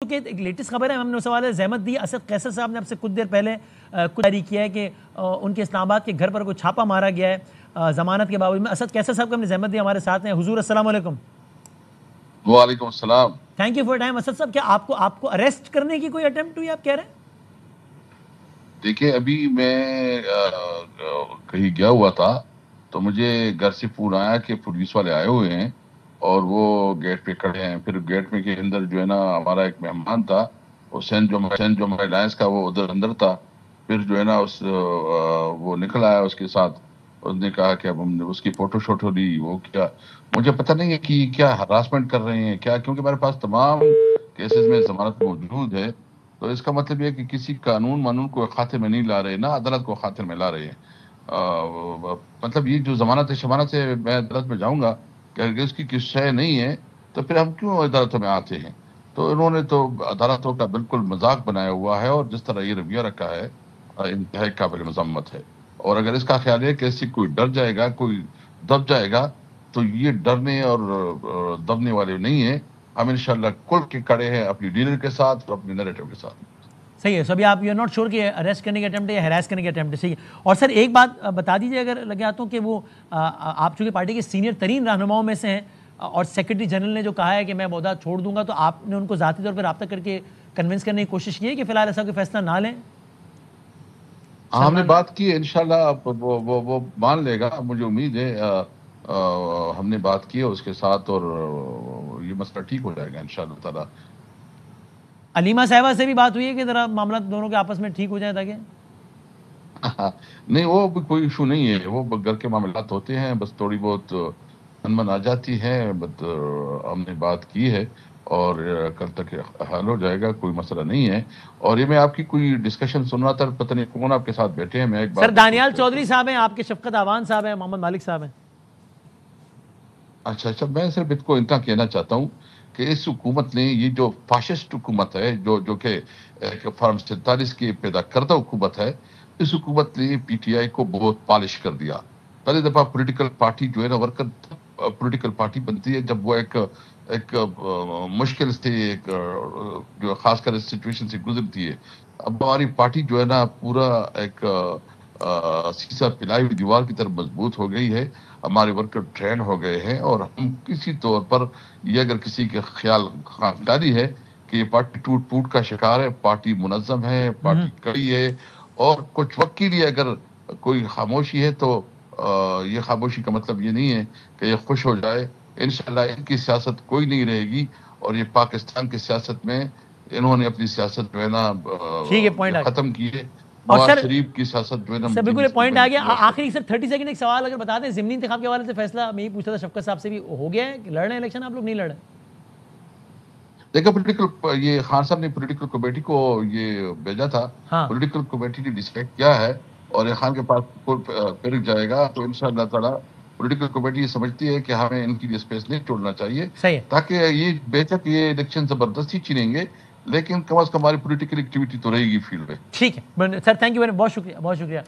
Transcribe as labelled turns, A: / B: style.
A: کہ ایک لیٹسٹ خبر ہے، ہم نے اس حوالے سے زحمت دی، اسد قیصر صاحب نے اب سے کچھ دیر پہلے کچھ جاری کیا ہے کہ ان کے اسلام آباد کے گھر پر کوئی چھاپا مارا گیا ہے ضمانت کے باوجود میں۔ اسد قیصر صاحب کو ہم نے زحمت دی، ہمارے ساتھ ہیں۔ حضور السلام علیکم۔
B: وعلیکم السلام۔
A: Thank you for time. Asad صاحب، کیا آپ کو اریسٹ کرنے کی کوئی اٹیمپٹ ہوئی، آپ کہہ رہے ہیں؟
B: دیکھیں، ابھی میں کہیں گیا ہوا تھا تو مجھے گھر سے فون آیا کہ پولیس والے آئے ہوئے ہیں اور وہ گیٹ پہ کھڑے ہیں۔ پھر گیٹ میں کے اندر جو ہے نا ہمارا ایک مہمان تھا، وہ سینٹ جو لائنس کا، وہ ادھر اندر تھا۔ پھر جو ہے نا وہ نکل آیا اس کے ساتھ، اس نے کہا کہ اب ہم نے اس کی فوٹو شوٹو لی۔ وہ کیا مجھے پتہ نہیں ہے کہ کیا ہراسمنٹ کر رہے ہیں کیا، کیونکہ میرے پاس تمام کیسز میں ضمانت موجود ہے۔ تو اس کا مطلب یہ کہ کسی قانون کو خاطر میں نہیں لا رہے، نہ عدالت کو خاطر میں لا رہے ہیں۔ مطلب یہ جو ضمانت ہے شمانت سے میں عدالت میں جاؤں گا کہ اگر اس کی کس شے نہیں ہے تو پھر ہم کیوں عدالتوں میں آتے ہیں؟ تو انہوں نے تو عدالتوں کا بالکل مذاق بنایا ہوا ہے، اور جس طرح یہ رویہ رکھا ہے انتہائی قابل مذمت ہے۔ اور اگر اس کا خیال ہے کہ اس سے کوئی ڈر جائے گا، کوئی دب جائے گا، تو یہ ڈرنے اور دبنے والے نہیں ہیں۔ ہم انشاءاللہ کھل کے کھڑے ہیں اپنی ڈیلر کے ساتھ اور اپنی نیریٹو کے ساتھ۔
A: صحیح ہے۔ سو ابھی آپ یو آر ناٹ شیور کہ اریسٹ کرنے کی اٹیمپٹ ہے یا ہیراس کرنے کی اٹیمپٹ ہے۔ صحیح ہے۔ اور سر ایک بات بتا دیجیے اگر لگے آتا ہوں کہ وہ آپ چونکہ پارٹی کے سینئر ترین رہنماؤں میں سے ہیں اور سیکرٹری جنرل نے جو کہا ہے کہ میں عہدہ چھوڑ دوں گا، تو آپ نے ان کو ذاتی طور پر رابطہ کر کے کنونس کرنے کی کوشش کی ہے کہ فی الحال ایسا کوئی فیصلہ نہ لیں؟
B: ہم نے بات کی ہے، انشاءاللہ وہ مان لے گا، مجھے امید ہے۔ ہم نے بات کی ہے اس کے ساتھ اور یہ مسئلہ ٹھیک ہو جائے گا انشاءاللہ تعالی۔
A: علیمہ صاحبہ سے بھی بات ہوئی ہے کہ ذرا معاملات دونوں کے آپس میں ٹھیک ہو جائیں تاکہ؟
B: نہیں، وہ کوئی ایشو نہیں ہے، وہ گھر کے معاملات ہوتے ہیں، بس تھوڑی بہت انمن آ جاتی ہے، بس ہم نے بات کی ہے اور کل تک حل ہو جائے گا، کوئی مسئلہ نہیں ہے۔ اور یہ میں آپ کی کوئی ڈسکشن سن رہا تھا، پتہ نہیں کون آپ کے ساتھ بیٹھے ہیں، میں ایک بات
A: سر دانیال چودھری صاحب ہیں، آپ کے شفقت آوان صاحب ہیں، محمد مالک صاحب ہیں۔
B: اچھا، میں صرف اس کو اتنا کہنا چاہتا ہوں کہ اس حکومت نے، یہ جو فاشسٹ حکومت ہے، جو کہ فارم 47 کی پیدا کردہ حکومت ہے، اس حکومت نے پی ٹی آئی کو بہت پالش کر دیا۔ پہلی دفعہ پولیٹیکل پارٹی جو ہے نا ورکر پولیٹیکل پارٹی بنتی ہے جب وہ ایک مشکل سے جو خاص کر اس سچویشن سے گزرتی ہے۔ اب ہماری پارٹی جو ہے نا پورا ایک سیسا پلائی ہوئی دیوار کی طرف مضبوط ہو گئی ہے، ہمارے ورکر ٹرین ہو گئے ہیں، اور ہم کسی طور پر یہ اگر کسی کے خیالی ہے کہ یہ پارٹی ٹوٹ کا شکار ہے، پارٹی منظم ہے، پارٹی کڑی ہے، اور کچھ وقت کے لیے اگر کوئی خاموشی ہے تو یہ خاموشی کا مطلب یہ نہیں ہے کہ یہ خوش ہو جائے۔ انشاءاللہ ان کی سیاست کوئی نہیں رہے گی، اور یہ پاکستان کی سیاست میں انہوں نے اپنی سیاست جو ہے نا ختم کی ہے۔ نواز شریف کی سیاست جو ہے نا
A: سر بالکل پوائنٹ آ گیا۔ آخری سر 30 سیکنڈ ایک سوال اگر بتا دیں، ضمنی انتخاب کے حوالے سے فیصلہ میں یہ پوچھتا تھا شفقت صاحب سے بھی، ہو گیا ہے کہ لڑ رہے ہیں الیکشن آپ لوگ، نہیں لڑ رہے؟
B: دیکھا یہ خان صاحب نے پولیٹیکل کمیٹی کو یہ بھیجا تھا، پولیٹیکل کمیٹی نے ڈیسائیڈ کیا ہے اور یہ خان کے پاس پھر جائے گا، تو انشاءاللہ تعالی پولیٹیکل کمیٹی یہ سمجھتی ہے کہ ہمیں ان کی اسپیس نہیں چھوڑنا چاہیے، تاکہ یہ بے شک یہ الیکشن زبردستی چھینیں گے لیکن کم از کم ہماری پولیٹیکل ایکٹیویٹی تو رہے گی فیلڈ میں۔
A: ٹھیک ہے سر، تھینک یو، بہت شکریہ، بہت شکریہ۔